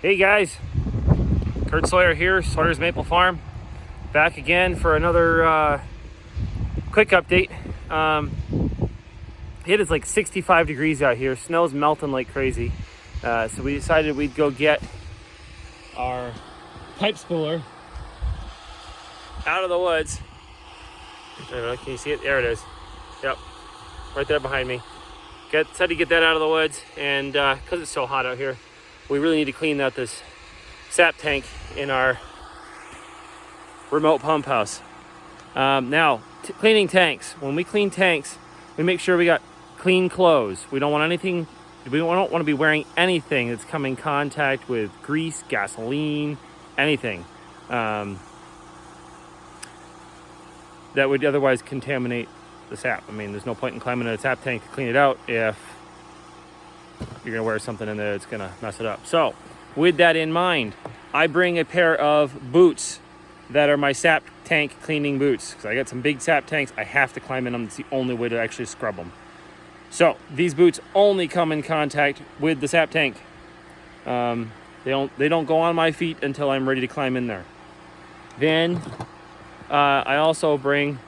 Hey guys, Kurt Sawyer here, Sawyer's Maple Farm. Back again for another quick update. It is like 65 degrees out here. Snow's melting like crazy. So we decided we'd go get our pipe spooler out of the woods. I don't know, can you see it? There it is. Yep, right there behind me. Decided to get that out of the woods, and because it's so hot out here, we really need to clean out this sap tank in our remote pump house. Now, cleaning tanks. When we clean tanks, we make sure we got clean clothes. We don't want anything, we don't want to be wearing anything that's come in contact with grease, gasoline, anything that would otherwise contaminate the sap. I mean, there's no point in climbing in a sap tank to clean it out if you're gonna wear something in there that's gonna mess it up. So with that in mind, I bring a pair of boots that are my sap tank cleaning boots, because I got some big sap tanks. I have to climb in them. It's the only way to actually scrub them. So these boots only come in contact with the sap tank. They don't go on my feet until I'm ready to climb in there. Then I also bring,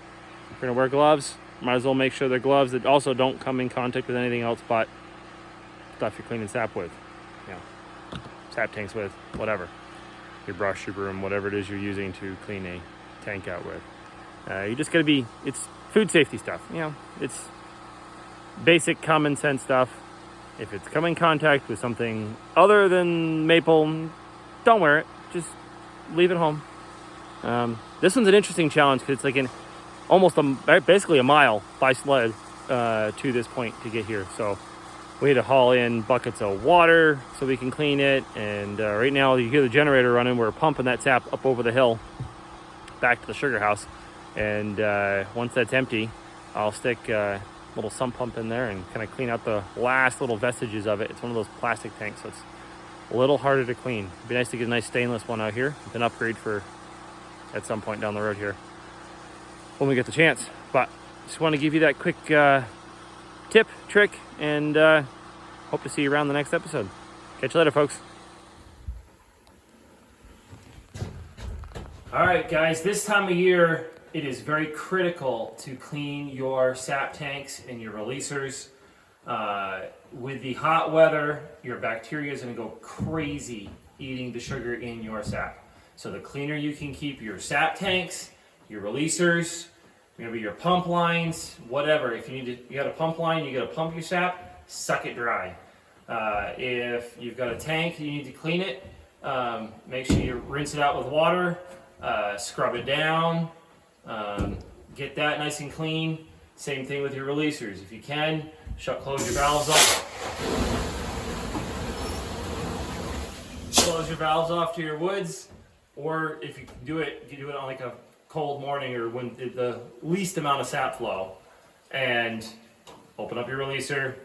we're gonna wear gloves. Might as well make sure they're gloves that also don't come in contact with anything else but stuff you're cleaning sap with, you know, sap tanks with, whatever, your brush, your broom, whatever it is you're using to clean a tank out with. You just gotta be, it's food safety stuff, you know, it's basic common sense stuff. If it's come in contact with something other than maple, don't wear it, just leave it home. This one's an interesting challenge because it's like basically a mile by sled to this point to get here. So we had to haul in buckets of water so we can clean it. And right now you hear the generator running. We're pumping that sap up over the hill back to the sugar house. And once that's empty, I'll stick a little sump pump in there and kind of clean out the last little vestiges of it. It's one of those plastic tanks, so it's a little harder to clean. It'd be nice to get a nice stainless one out here. An upgrade for at some point down the road here when we get the chance. But just want to give you that quick tip, trick, and hope to see you around the next episode. Catch you later, folks. All right, guys, this time of year, it is very critical to clean your sap tanks and your releasers. With the hot weather, your bacteria is going to go crazy eating the sugar in your sap. So the cleaner you can keep your sap tanks, your releasers, maybe your pump lines, whatever. If you got a pump line, you got to pump your sap, suck it dry. If you've got a tank, you need to clean it. Make sure you rinse it out with water, scrub it down, get that nice and clean. Same thing with your releasers. If you can, close your valves off. Close your valves off to your woods, or if you do it on like a cold morning or when the least amount of sap flow, and open up your releaser.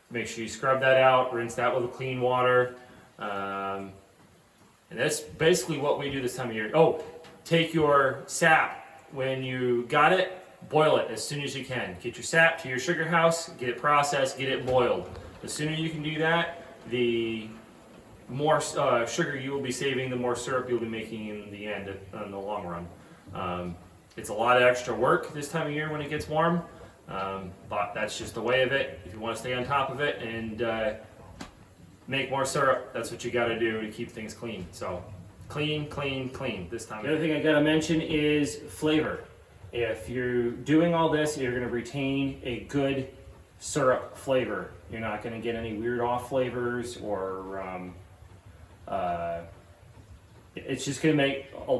Make sure you scrub that out, rinse that with clean water, and that's basically what we do this time of year. Oh, take your sap when you got it, boil it as soon as you can. Get your sap to your sugar house, get it processed, get it boiled. The sooner you can do that, the more sugar you will be saving, the more syrup you'll be making in the end, in the long run. It's a lot of extra work this time of year when it gets warm, but that's just the way of it. If you want to stay on top of it and make more syrup, that's what you got to do to keep things clean. So clean, clean, clean this time. The other thing I got to mention is flavor. If you're doing all this, you're going to retain a good syrup flavor. You're not going to get any weird off flavors or it's just going to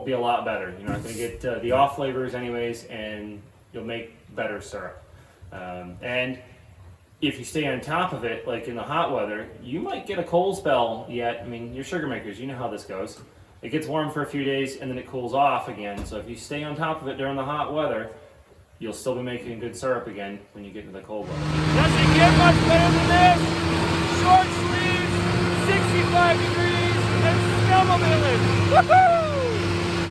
be a lot better. You're not going to get the off flavors anyways, and you'll make better syrup. And if you stay on top of it, like in the hot weather, you might get a cold spell yet. I mean, you're sugar makers, you know how this goes. It gets warm for a few days and then it cools off again. So if you stay on top of it during the hot weather, you'll still be making good syrup again when you get into the cold weather. Doesn't get much better than this. Short sleeves, 65 degrees, and snowmobiling. Woohoo!